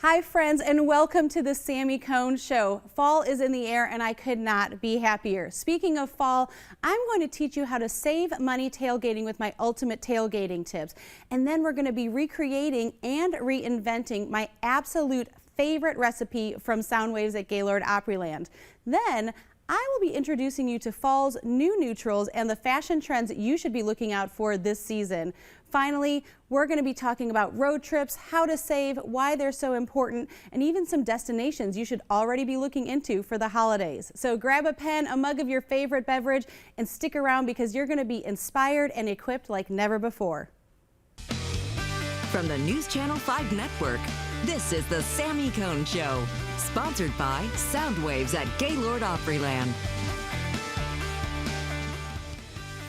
Hi friends, and welcome to the Sami Cone Show. Fall is in the air and I could not be happier. Speaking of fall, I'm going to teach you how to save money tailgating with my ultimate tailgating tips. And then we're going to be recreating and reinventing my absolute favorite recipe from SoundWaves at Gaylord Opryland. Then I will be introducing you to fall's new neutrals and the fashion trends that you should be looking out for this season. Finally, we're going to be talking about road trips, how to save, why they're so important, and even some destinations you should already be looking into for the holidays. So grab a pen, a mug of your favorite beverage, and stick around because you're going to be inspired and equipped like never before. From the News Channel 5 Network, this is the Sami Cone Show, sponsored by SoundWaves at Gaylord Opryland.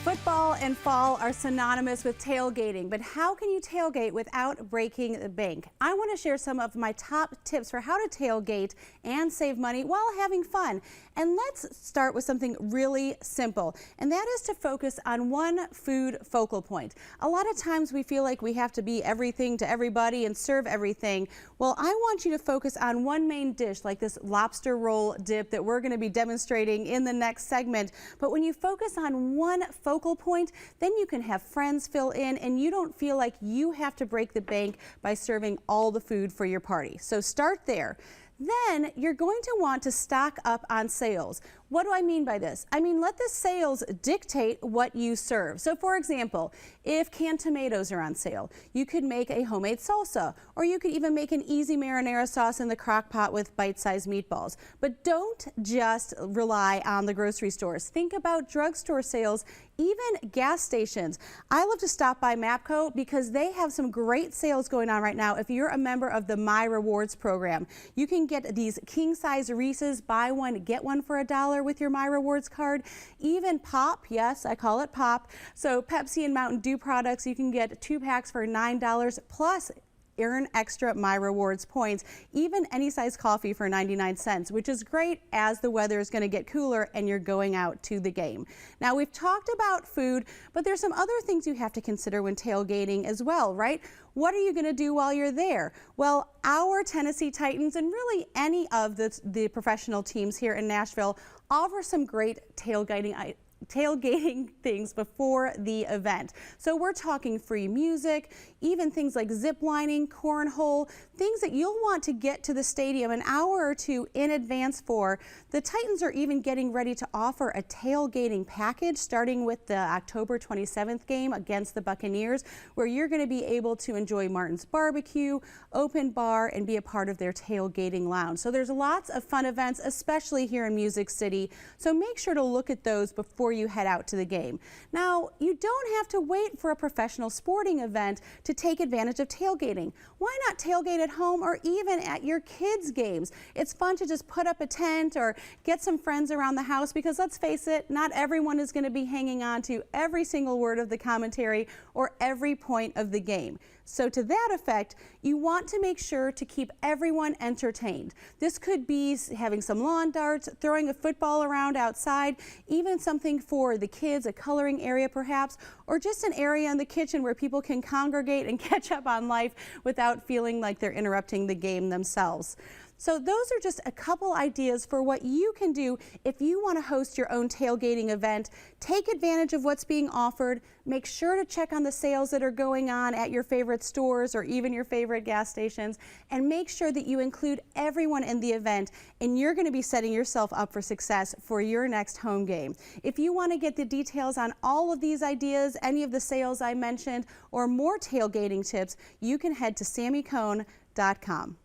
Football and fall are synonymous with tailgating, but how can you tailgate without breaking the bank? I want to share some of my top tips for how to tailgate and save money while having fun. And let's start with something really simple, and that is to focus on one food focal point. A lot of times we feel like we have to be everything to everybody and serve everything. Well, I want you to focus on one main dish like this lobster roll dip that we're going to be demonstrating in the next segment. But when you focus on one focal point, then you can have friends fill in and you don't feel like you have to break the bank by serving all the food for your party. So start there. Then you're going to want to stock up on sales. What do I mean by this? I mean, let the sales dictate what you serve. So for example, if canned tomatoes are on sale, you could make a homemade salsa, or you could even make an easy marinara sauce in the crock pot with bite-sized meatballs. But don't just rely on the grocery stores. Think about drugstore sales, even gas stations. I love to stop by MAPCO because they have some great sales going on right now. If you're a member of the My Rewards program, you can get these king-size Reese's, buy one, get one for $1 with your My Rewards card. Even pop, yes, I call it pop. So Pepsi and Mountain Dew products, you can get 2 packs for $9 plus earn extra My Rewards points, even any size coffee for 99 cents, which is great as the weather is going to get cooler and you're going out to the game. Now, we've talked about food, but there's some other things you have to consider when tailgating as well, right? What are you going to do while you're there? Well, our Tennessee Titans and really any of the professional teams here in Nashville offer some great tailgating things before the event. So we're talking free music, even things like zip lining, cornhole, things that you'll want to get to the stadium an hour or two in advance for. The Titans are even getting ready to offer a tailgating package starting with the October 27th game against the Buccaneers, where you're going to be able to enjoy Martin's Barbecue, open bar, and be a part of their tailgating lounge. So there's lots of fun events, especially here in Music City. So make sure to look at those before you head out to the game. Now, you don't have to wait for a professional sporting event to take advantage of tailgating. Why not tailgate at home or even at your kids' games? It's fun to just put up a tent or get some friends around the house because let's face it, not everyone is going to be hanging on to every single word of the commentary or every point of the game. So to that effect, you want to make sure to keep everyone entertained. This could be having some lawn darts, throwing a football around outside, even something for the kids, a coloring area perhaps, or just an area in the kitchen where people can congregate and catch up on life without feeling like they're interrupting the game themselves. So those are just a couple ideas for what you can do if you want to host your own tailgating event. Take advantage of what's being offered. Make sure to check on the sales that are going on at your favorite stores or even your favorite gas stations, and make sure that you include everyone in the event, and you're going to be setting yourself up for success for your next home game. If you want to get the details on all of these ideas, any of the sales I mentioned, or more tailgating tips, you can head to SamiCone.com.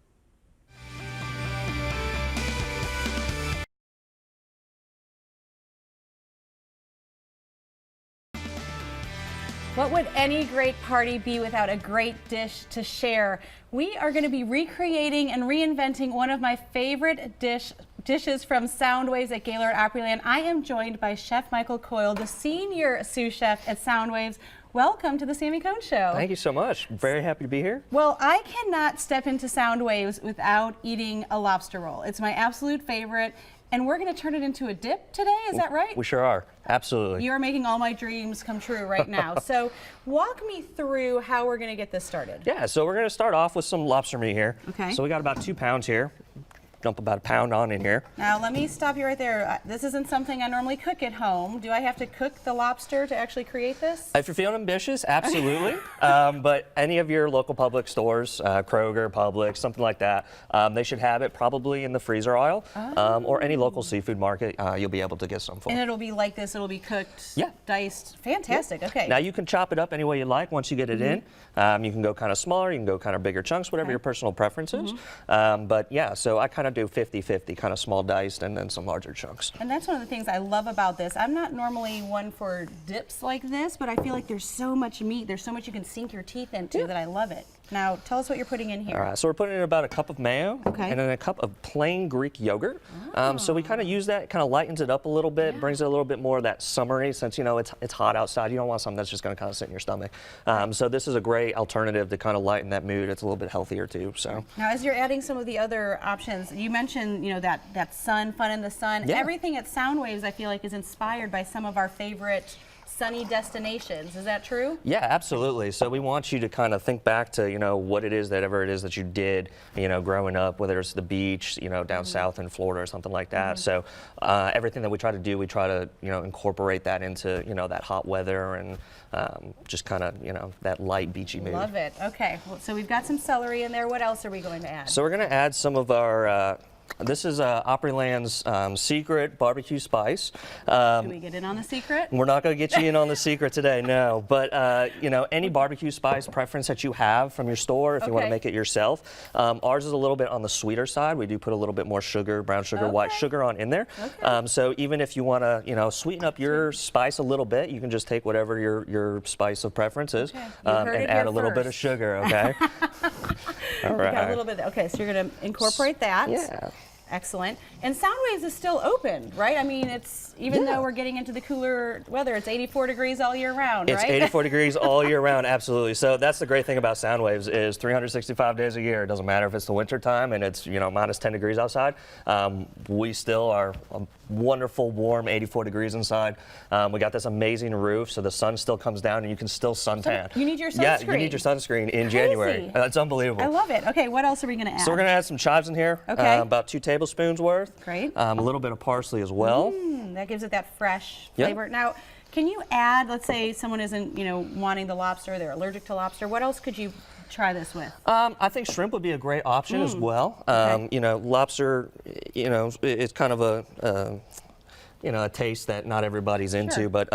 What would any great party be without a great dish to share? We are going to be recreating and reinventing one of my favorite dishes from SoundWaves at Gaylord Opryland. I am joined by Chef Michael Coyle, the senior sous chef at SoundWaves. Welcome to the Sami Cone Show. Thank you so much. Very happy to be here. Well, I cannot step into SoundWaves without eating a lobster roll. It's my absolute favorite. And we're going to turn it into a dip today, is that right? We sure are. Absolutely. You are making all my dreams come true right now. So walk me through how we're going to get this started. Yeah, so we're going to start off with some lobster meat here. Okay. So we got about 2 pounds here. Dump about a pound on in here. Now let me stop you right there. This isn't something I normally cook at home. Do I have to cook the lobster to actually create this? If you're feeling ambitious, absolutely. But any of your local public stores, Kroger, Publix, something like that, they should have it probably in the freezer aisle, or any local seafood market. You'll be able to get some for. And it'll be like this. It'll be cooked, Yeah. diced. Fantastic. Yeah. Okay. Now you can chop it up any way you like once you get it in. You can go kind of smaller. You can go kind of bigger chunks, whatever your personal preference is. But yeah, so I kind of do 50-50, kind of small diced and then some larger chunks. And that's one of the things I love about this. I'm not normally one for dips like this, but I feel like there's so much meat, there's so much you can sink your teeth into that I love it. Now, tell us what you're putting in here. All right, so we're putting in about a cup of mayo Okay. and then a cup of plain Greek yogurt. So we kind of use that, kind of lightens it up a little bit, brings it a little bit more of that summery, since you know it's hot outside. You don't want something that's just going to kind of sit in your stomach. So this is a great alternative to kind of lighten that mood. It's a little bit healthier too. So now, as you're adding some of the other options, you mentioned that sun, fun in the sun. Yeah. Everything at SoundWaves, I feel like, is inspired by some of our favorite sunny destinations. Is that true? yeah, absolutely. So we want you to kind of think back to what it is that you did growing up, whether it's the beach down south in Florida or something like that. So everything that we try to do, we try to incorporate that into that hot weather and just kind of that light beachy mood. Love it. Okay, well, so we've got some celery in there. What else are we going to add? So we're going to add some of our this is Opryland's secret barbecue spice. Can we get in on the secret? We're not going to get you in on the secret today, no. But any barbecue spice preference that you have from your store, if you want to make it yourself. Ours is a little bit on the sweeter side. We do put a little bit more sugar, brown sugar, white sugar on in there. So even if you want to sweeten up your spice a little bit, you can just take whatever your spice of preference is and add a little bit of sugar. Okay. All right. Got a little bit. Okay, so you're going to incorporate that. Yeah. Excellent. And SoundWaves is still open, right? I mean, it's even though we're getting into the cooler weather, it's 84 degrees all year round, right? It's 84 degrees all year round, absolutely. So that's the great thing about SoundWaves is 365 days a year. It doesn't matter if it's the winter time and it's minus 10 degrees outside. We still are a wonderful, warm 84 degrees inside. We got this amazing roof, so the sun still comes down and you can still suntan. You need your sunscreen. Yeah, you need your sunscreen in January. That's unbelievable. I love it. Okay, what else are we going to add? So we're going to add some chives in here. Okay. About 2 tablespoons worth. Great. A little bit of parsley as well. That gives it that fresh flavor. Now, can you add, let's say someone isn't, wanting the lobster, they're allergic to lobster. What else could you try this with? I think shrimp would be a great option as well. Lobster, it's kind of a taste that not everybody's into, but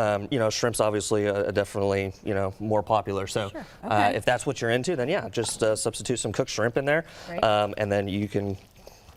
shrimp's obviously definitely more popular. So if that's what you're into, then yeah, just substitute some cooked shrimp in there, and then you can.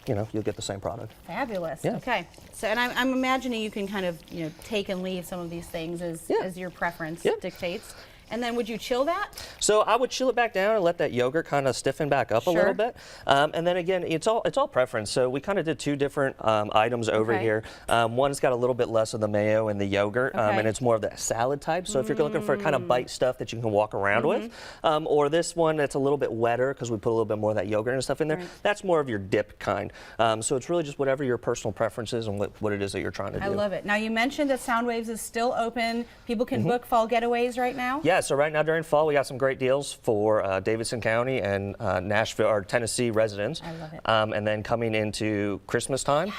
You'll get the same product. Fabulous. Yeah. Okay. So, and I'm imagining you can kind of, take and leave some of these things as your preference dictates. And then would you chill that? So I would chill it back down and let that yogurt kind of stiffen back up a little bit. And then again, it's all preference. So we kind of did 2 different items over here. One's got a little bit less of the mayo and the yogurt, and it's more of the salad type. So if you're looking for kind of bite stuff that you can walk around with, or this one that's a little bit wetter because we put a little bit more of that yogurt and stuff in there, that's more of your dip kind. So it's really just whatever your personal preference is and what it is that you're trying to do. I love it. Now you mentioned that SoundWaves is still open. People can book fall getaways right now? Yeah, so right now during fall we got some great deals for Davidson County and Nashville or Tennessee residents. I love it. And then coming into Christmas time,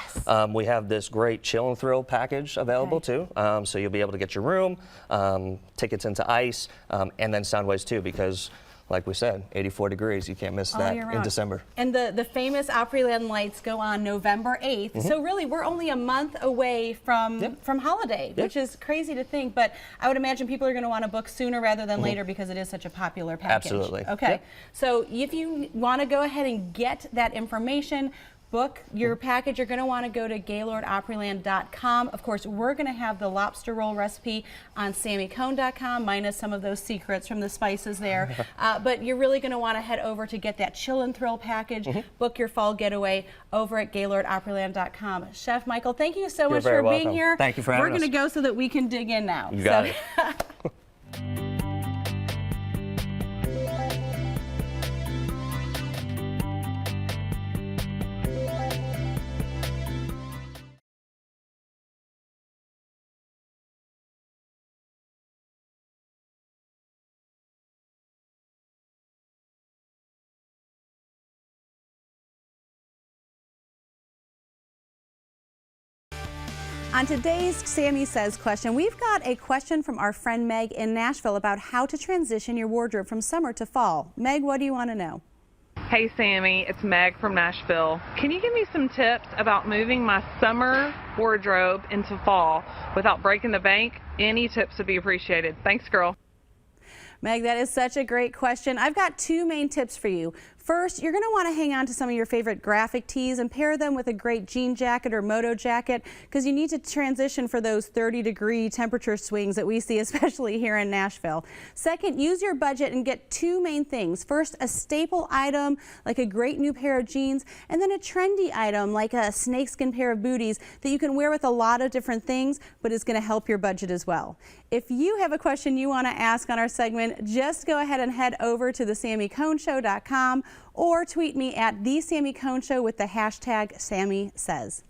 we have this great chill and thrill package available too. So you'll be able to get your room, tickets into ice, and then SoundWaves too, because like we said, 84 degrees. You can't miss that in December. And the famous Opryland lights go on November 8th. So really, we're only a month away from holiday, which is crazy to think. But I would imagine people are going to want to book sooner rather than later because it is such a popular package. Absolutely. Okay. So if you want to go ahead and get that information, book your package, you're going to want to go to GaylordOpryland.com. Of course, we're going to have the lobster roll recipe on SammyCone.com, minus some of those secrets from the spices there. But you're really going to want to head over to get that chill and thrill package, book your fall getaway over at GaylordOpryland.com. Chef Michael, thank you so much for being here. Thank you for having us. We're going to go so that we can dig in now. You got it. On today's Sammy Says question, we've got a question from our friend Meg in Nashville about how to transition your wardrobe from summer to fall. Meg, what do you want to know? Hey Sammy, it's Meg from Nashville. Can you give me some tips about moving my summer wardrobe into fall without breaking the bank? Any tips would be appreciated. Thanks, girl. Meg, that is such a great question. I've got two main tips for you. First, you're going to want to hang on to some of your favorite graphic tees and pair them with a great jean jacket or moto jacket because you need to transition for those 30-degree temperature swings that we see, especially here in Nashville. Second, use your budget and get two main things. First, a staple item like a great new pair of jeans, and then a trendy item like a snakeskin pair of booties that you can wear with a lot of different things, but is going to help your budget as well. If you have a question you want to ask on our segment, just go ahead and head over to thesammyconeshow.com or tweet me at @TheSammyConeShow with the hashtag SammySays.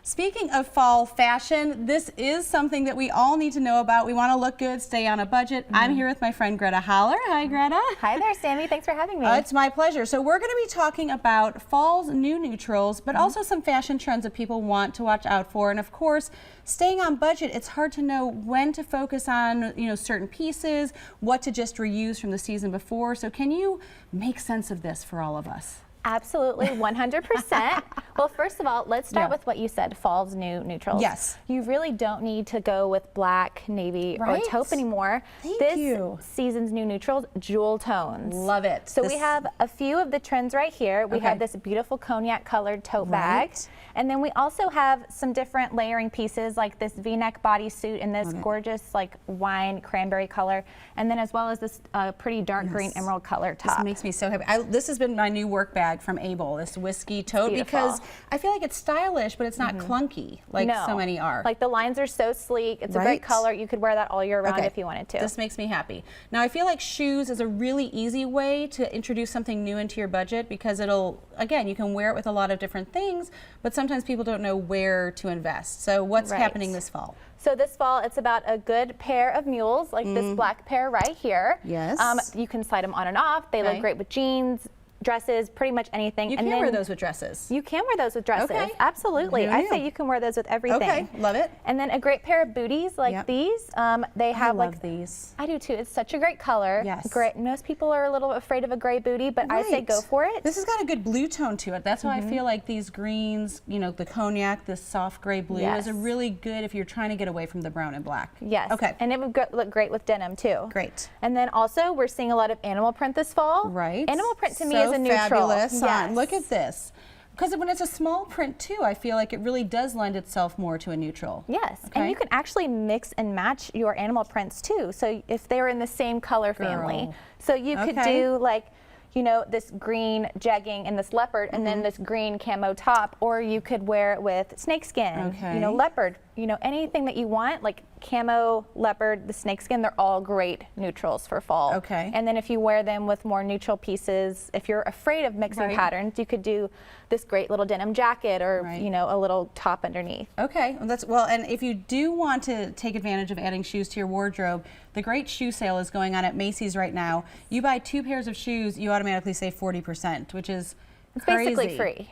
Speaking of fall fashion, this is something that we all need to know about. We want to look good, stay on a budget. I'm here with my friend Greta Holler. Hi, Greta. Hi there, Sammy. Thanks for having me. It's my pleasure. So we're going to be talking about fall's new neutrals, but also some fashion trends that people want to watch out for. And of course, staying on budget, it's hard to know when to focus on, certain pieces, what to just reuse from the season before. So can you make sense of this for all of us? Absolutely, 100%. Well, first of all, let's start with what you said, fall's new neutrals. Yes. You really don't need to go with black, navy, or taupe anymore. Thank you. This season's new neutrals, jewel tones. Love it. So we have a few of the trends right here. We have this beautiful cognac colored tote bag. And then we also have some different layering pieces like this V-neck bodysuit in this gorgeous like wine cranberry color. And then as well as this pretty dark green emerald color top. This makes me so happy. This has been my new work bag from Able, this whiskey tote, because I feel like it's stylish, but it's not clunky like so many are. Like the lines are so sleek. It's a great color. You could wear that all year round if you wanted to. This makes me happy. Now I feel like shoes is a really easy way to introduce something new into your budget because it'll, again, you can wear it with a lot of different things, but sometimes people don't know where to invest. So what's happening this fall? So this fall, it's about a good pair of mules, like this black pair right here. Yes. You can slide them on and off. They look great with jeans, dresses, pretty much anything. You can wear those with dresses. You can wear those with dresses. Absolutely. I say you can wear those with everything. Okay, love it. And then a great pair of booties like these. They have I love these. I do too. It's such a great color. Yes. Great. Most people are a little afraid of a gray booty, but I say go for it. This has got a good blue tone to it. That's why I feel like these greens, the cognac, this soft gray blue is a really good if you're trying to get away from the brown and black. Yes. Okay. And it would look great with denim too. Great. And then also we're seeing a lot of animal print this fall. Right. Animal print to me is a neutral. Fabulous. Look at this. Because when it's a small print too, I feel like it really does lend itself more to a neutral. Yes, and you can actually mix and match your animal prints too. So if they're in the same color family. So you could do like, this green jegging and this leopard and then this green camo top, or you could wear it with snakeskin, leopard, anything that you want, like camo, leopard, the snakeskin, they're all great neutrals for fall. Okay. And then if you wear them with more neutral pieces, if you're afraid of mixing patterns, you could do this great little denim jacket or, a little top underneath. Okay, well, and if you do want to take advantage of adding shoes to your wardrobe, the great shoe sale is going on at Macy's right now. You buy 2 pairs of shoes, you automatically save 40%, which is crazy. Basically free.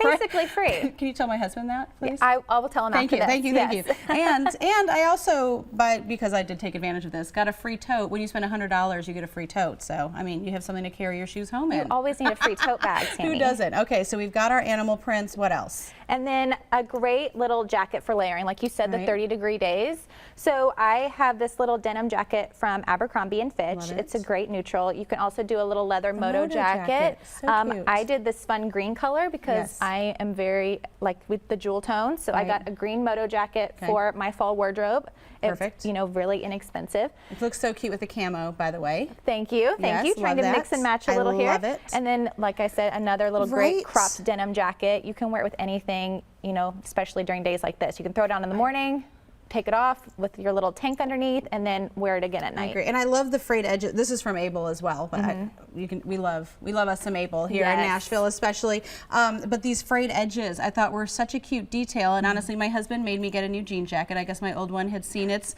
Basically free. Can you tell my husband that, please? I will tell him after this. Thank you. And I also, because I did take advantage of this, got a free tote. When you spend $100, you get a free tote. So, I mean, you have something to carry your shoes home in. You always need a free tote bag, Sammy. Who doesn't? Okay, so we've got our animal prints. What else? And then a great little jacket for layering. Like you said, the 30-degree days. So I have this little denim jacket from Abercrombie & Fitch. It's a great neutral. You can also do a little leather moto jacket. So cute. I did this fun green color because I am very with the jewel tones. So I got a green moto jacket for my fall wardrobe. Perfect. It's, really inexpensive. It looks so cute with the camo, by the way. Thank you. Thank you. Trying to mix and match a little here. I love it. And then, like I said, another little great cropped denim jacket. You can wear it with anything, especially during days like this. You can throw it on in the morning, take it off with your little tank underneath and then wear it again at night. I agree. And I love the frayed edges. This is from Able as well, but we love us some Able here in Nashville especially. But these frayed edges I thought were such a cute detail, and honestly my husband made me get a new jean jacket. I guess my old one had seen its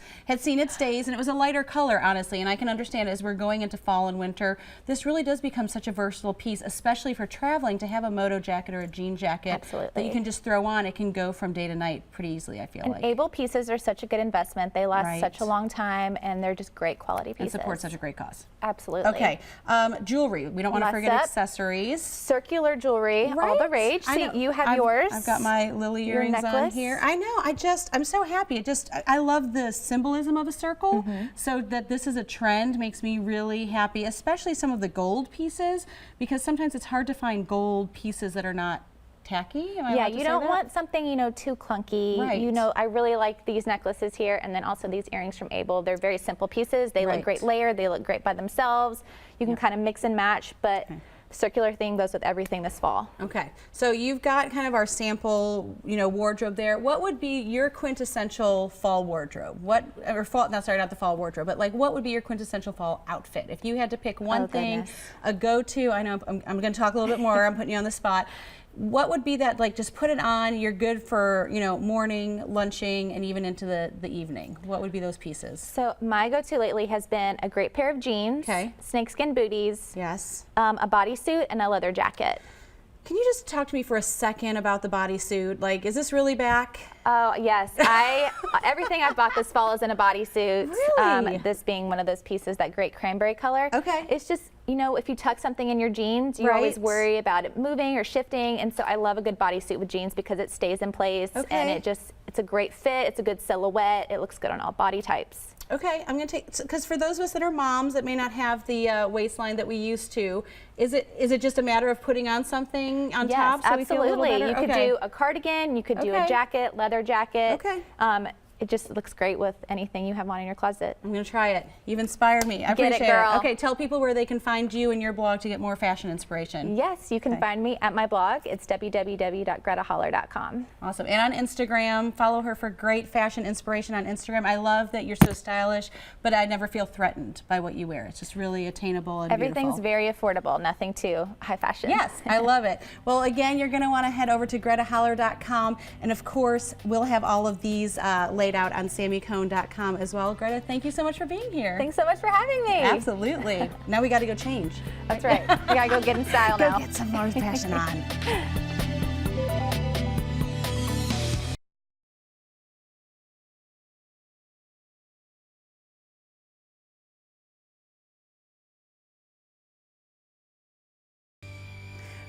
days, and it was a lighter color, honestly, and I can understand as we're going into fall and winter, this really does become such a versatile piece, especially for traveling, to have a moto jacket or a jean jacket that you can just throw on. It can go from day to night pretty easily, I feel like. Able pieces are such a good investment. They last such a long time, and they're just great quality pieces. And support such a great cause. Absolutely. Okay, jewelry. We don't want to forget accessories. Circular jewelry, all the rage. So you have yours. I've got my lily earrings on here. I know. I'm so happy. I love the symbolism of a circle. So that this is a trend makes me really happy, especially some of the gold pieces, because sometimes it's hard to find gold pieces that are not tacky. Yeah, you don't want something, too clunky. Right. I really like these necklaces here, and then also these earrings from Able. They're very simple pieces. They look great layered. They look great by themselves. You can kind of mix and match, but the circular theme goes with everything this fall. Okay, so you've got kind of our sample, wardrobe there. What would be your quintessential fall wardrobe? Not the fall wardrobe, but like what would be your quintessential fall outfit? If you had to pick one thing, a go-to, I know I'm going to talk a little bit more, I'm putting you on the spot. What would be that, like, just put it on, you're good for, morning, lunching, and even into the evening? What would be those pieces? So my go-to lately has been a great pair of jeans, snakeskin booties, a bodysuit, and a leather jacket. Can you just talk to me for a second about the bodysuit? Like, is this really back? Oh, yes. Everything I've bought this fall is in a bodysuit. Really? This being one of those pieces, that great cranberry color. Okay. It's just, if you tuck something in your jeans, you always worry about it moving or shifting. And so I love a good bodysuit with jeans because it stays in place and it's a great fit. It's a good silhouette. It looks good on all body types. Okay, I'm going to take, because for those of us that are moms that may not have the waistline that we used to, is it just a matter of putting on something on top so we feel a little better? You could do a cardigan, you could do a jacket, leather jacket. Okay. It just looks great with anything you have on in your closet. I'm going to try it. You've inspired me. I appreciate it, girl. Okay, tell people where they can find you and your blog to get more fashion inspiration. Yes, you can find me at my blog. It's www.gretaholler.com. Awesome. And on Instagram, follow her for great fashion inspiration on Instagram. I love that you're so stylish, but I never feel threatened by what you wear. It's just really attainable and Everything's beautiful. Very affordable, nothing too high fashion. Yes, I love it. Well, again, you're going to want to head over to gretaholler.com, and of course, we'll have all of these laid out on SamiCone.com as well. Greta, thank you so much for being here. Thanks so much for having me. Absolutely. Now we got to go change. That's right. We got to go get in style now. Go get some more fashion on.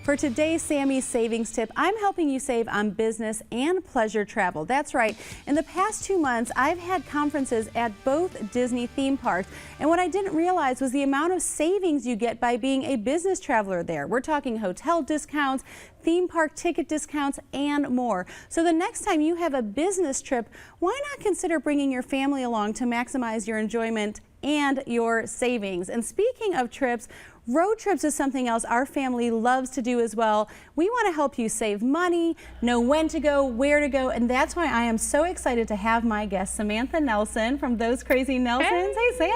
For today's Sammy's Savings Tip, I'm helping you save on business and pleasure travel. That's right. In the past 2 months, I've had conferences at both Disney theme parks, and what I didn't realize was the amount of savings you get by being a business traveler there. We're talking hotel discounts, theme park ticket discounts, and more. So the next time you have a business trip, why not consider bringing your family along to maximize your enjoyment and your savings? And speaking of trips, road trips is something else our family loves to do as well. We want to help you save money, know when to go, where to go, and that's why I am so excited to have my guest, Samantha Nelson from Those Crazy Nelsons. Hey, Sam.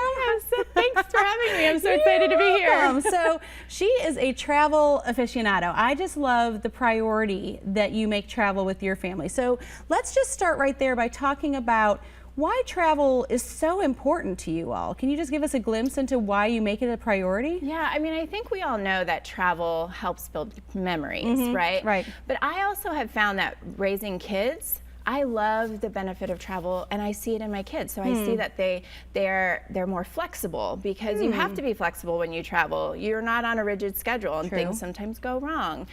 Thanks for having me. I'm so excited to be here. So she is a travel aficionado. I just love the priority that you make travel with your family. So let's just start right there by talking about why travel is so important to you all. Can you just give us a glimpse into why you make it a priority? Yeah, I mean, I think we all know that travel helps build memories, right? Right. But I also have found that raising kids, I love the benefit of travel, and I see it in my kids. So I see that they're more flexible, because you have to be flexible when you travel. You're not on a rigid schedule, and things sometimes go wrong.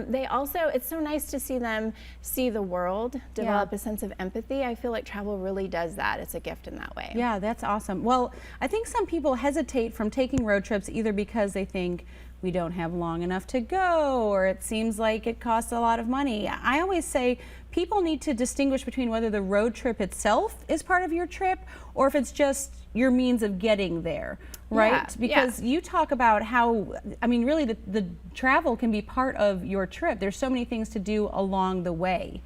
They also, it's so nice to see them see the world, develop a sense of empathy. I feel like travel really does that. It's a gift in that way. Yeah, that's awesome. Well, I think some people hesitate from taking road trips either because they think we don't have long enough to go, or it seems like it costs a lot of money. I always say people need to distinguish between whether the road trip itself is part of your trip, or if it's just your means of getting there, right? Yeah, because you talk about how, I mean, really the travel can be part of your trip. There's so many things to do along the way.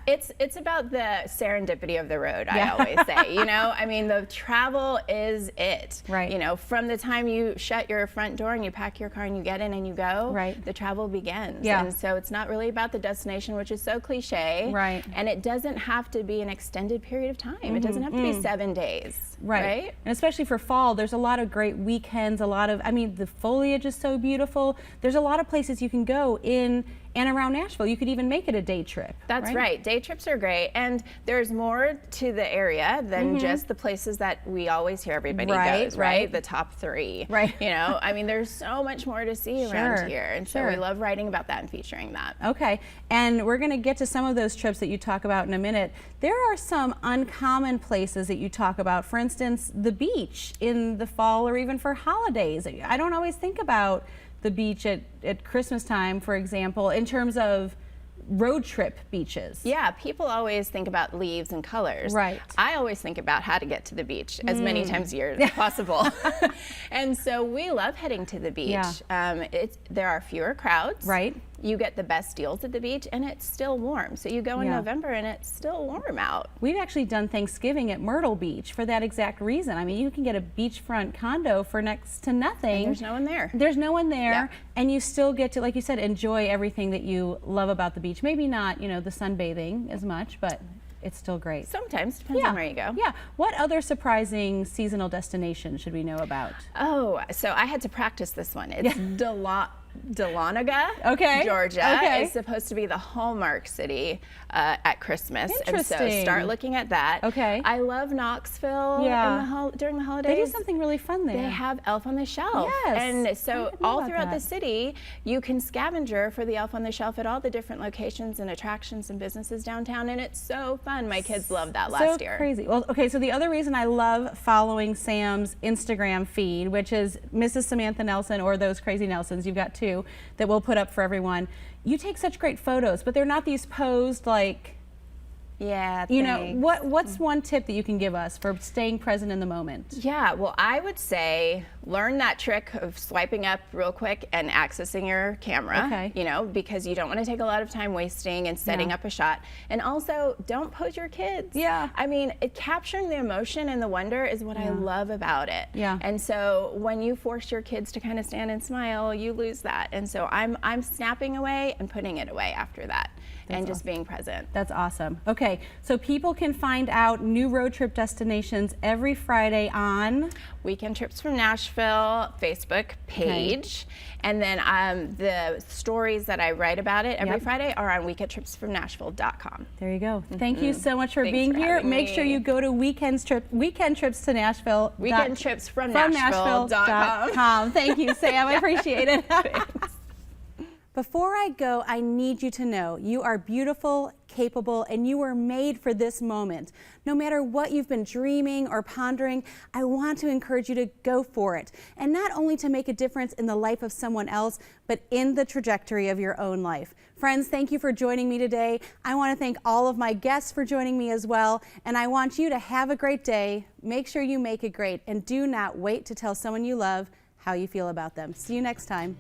It's about the serendipity of the road, I always say. You know, I mean, the travel is it. Right. You know, from the time you shut your front door and you pack your car and you get in and you go, right, the travel begins. Yeah. And so it's not really about the destination, which is so cliche. Right. And it doesn't have to be an extended period of time. It doesn't have to be 7 days. Right. And especially for fall, there's a lot of great weekends, I mean, the foliage is so beautiful. There's a lot of places you can go in and around Nashville. You could even make it a day trip. That's right. Day trips are great. And there's more to the area than just the places that we always hear everybody goes, right? The top 3. Right. You know, I mean, there's so much more to see around here. And so we love writing about that and featuring that. Okay. And we're going to get to some of those trips that you talk about in a minute. There are some uncommon places that you talk about. For instance, the beach in the fall or even for holidays. I don't always think about the beach at Christmas time, for example, in terms of road trip beaches. Yeah, people always think about leaves and colors. Right. I always think about how to get to the beach as many times a year as possible. And so we love heading to the beach. Yeah. There are fewer crowds. Right. You get the best deals at the beach and it's still warm. So you go in November and it's still warm out. We've actually done Thanksgiving at Myrtle Beach for that exact reason. I mean, you can get a beachfront condo for next to nothing. And there's no one there. There's no one there, and you still get to, like you said, enjoy everything that you love about the beach. Maybe not, you know, the sunbathing as much, but it's still great. Sometimes, depends on where you go. Yeah. What other surprising seasonal destinations should we know about? Oh, so I had to practice this one. It's Dahlonega, Georgia. Okay. Is supposed to be the hallmark city at Christmas. Interesting. And so start looking at that. Okay. I love Knoxville during the holidays. They do something really fun there. They have Elf on the Shelf. Yes. And so all throughout the city, you can scavenger for the Elf on the Shelf at all the different locations and attractions and businesses downtown. And it's so fun. My kids loved that last year. So crazy. Well, okay, so the other reason I love following Sam's Instagram feed, which is Mrs. Samantha Nelson or those Crazy Nelsons, you've got 2 that we'll put up for everyone. You take such great photos, but they're not these posed like, you know, what's one tip that you can give us for staying present in the moment? Yeah, well, I would say learn that trick of swiping up real quick and accessing your camera, you know, because you don't want to take a lot of time wasting and setting up a shot. And also, don't pose your kids. Yeah. I mean, capturing the emotion and the wonder is what I love about it. Yeah. And so when you force your kids to kind of stand and smile, you lose that. And so I'm snapping away and putting it away after that. And just being present. That's awesome. Okay, so people can find out new road trip destinations every Friday on Weekend Trips from Nashville Facebook page. And then the stories that I write about it every Friday are on weekendtripsfromnashville.com. There you go. Thank you so much for being for here. having Make me. sure you go to Weekend Trips to Nashville. Weekendtripsfromnashville.com. Thank you, Sam. I appreciate it. Before I go, I need you to know you are beautiful, capable, and you were made for this moment. No matter what you've been dreaming or pondering, I want to encourage you to go for it. And not only to make a difference in the life of someone else, but in the trajectory of your own life. Friends, thank you for joining me today. I want to thank all of my guests for joining me as well. And I want you to have a great day. Make sure you make it great. And do not wait to tell someone you love how you feel about them. See you next time.